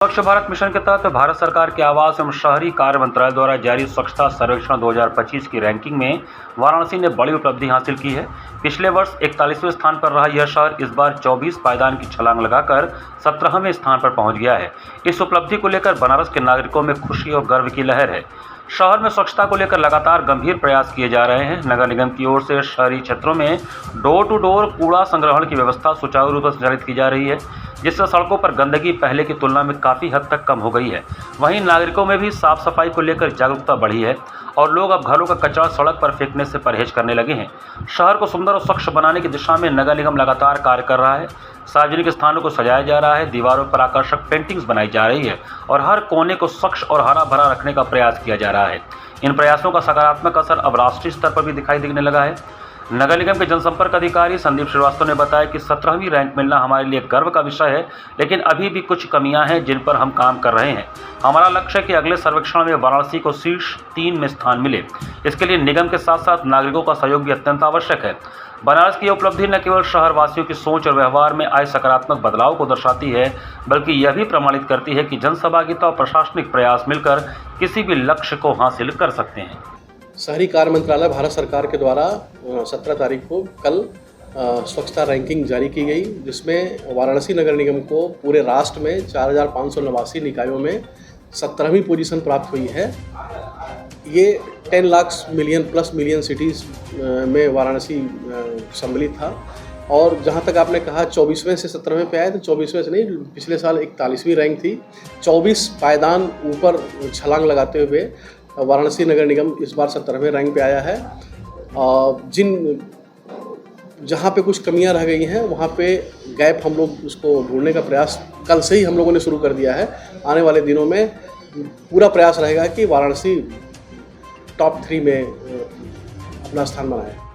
स्वच्छ भारत मिशन के तहत भारत सरकार के आवास एवं शहरी कार्य मंत्रालय द्वारा जारी स्वच्छता सर्वेक्षण 2025 की रैंकिंग में वाराणसी ने बड़ी उपलब्धि हासिल की है। पिछले वर्ष 41वें स्थान पर रहा यह शहर इस बार 24 पायदान की छलांग लगाकर 17वें स्थान पर पहुंच गया है। इस उपलब्धि को लेकर बनारस के नागरिकों में खुशी और गर्व की लहर है। शहर में स्वच्छता को लेकर लगातार गंभीर प्रयास किए जा रहे हैं। नगर निगम की ओर से शहरी क्षेत्रों में डोर टू डोर कूड़ा संग्रहण की व्यवस्था सुचारू रूप से संचालित की जा रही है, जिससे सड़कों पर गंदगी पहले की तुलना में काफ़ी हद तक कम हो गई है। वहीं नागरिकों में भी साफ सफाई को लेकर जागरूकता बढ़ी है और लोग अब घरों का कचरा सड़क पर फेंकने से परहेज करने लगे हैं। शहर को सुंदर और स्वच्छ बनाने की दिशा में नगर निगम लगातार कार्य कर रहा है। सार्वजनिक स्थानों को सजाया जा रहा है, दीवारों पर आकर्षक पेंटिंग्स बनाई जा रही है और हर कोने को स्वच्छ और हरा भरा रखने का प्रयास किया जा रहा है। इन प्रयासों का सकारात्मक असर अब राष्ट्रीय स्तर पर भी दिखाई देने लगा है। नगर निगम के जनसंपर्क अधिकारी संदीप श्रीवास्तव ने बताया कि 17वीं रैंक मिलना हमारे लिए गर्व का विषय है, लेकिन अभी भी कुछ कमियां हैं जिन पर हम काम कर रहे हैं। हमारा लक्ष्य है कि अगले सर्वेक्षण में वाराणसी को शीर्ष 3 में स्थान मिले। इसके लिए निगम के साथ साथ नागरिकों का सहयोग भी अत्यंत आवश्यक है। बनारस की उपलब्धि न केवल शहरवासियों की सोच और व्यवहार में आए सकारात्मक बदलाव को दर्शाती है, बल्कि यह भी प्रमाणित करती है कि जनसहभागिता और प्रशासनिक प्रयास मिलकर किसी भी लक्ष्य को हासिल कर सकते हैं। शहरी कार्य मंत्रालय भारत सरकार के द्वारा 17 तारीख को कल स्वच्छता रैंकिंग जारी की गई, जिसमें वाराणसी नगर निगम को पूरे राष्ट्र में 4,589 निकायों में 17वीं पोजीशन प्राप्त हुई है। ये 10 लाख मिलियन सिटीज़ में वाराणसी सम्मिलित था। और जहाँ तक आपने कहा 24वें से 17वें पे आए, तो 24वें से नहीं, पिछले साल 41वीं रैंक थी। 24 पायदान ऊपर छलांग लगाते हुए वाराणसी नगर निगम इस बार 17वें रैंक पे आया है। जहाँ पे कुछ कमियां रह गई हैं, वहाँ पे गैप हम लोग उसको ढूंढने का प्रयास कल से ही हम लोगों ने शुरू कर दिया है। आने वाले दिनों में पूरा प्रयास रहेगा कि वाराणसी टॉप 3 में अपना स्थान बनाए।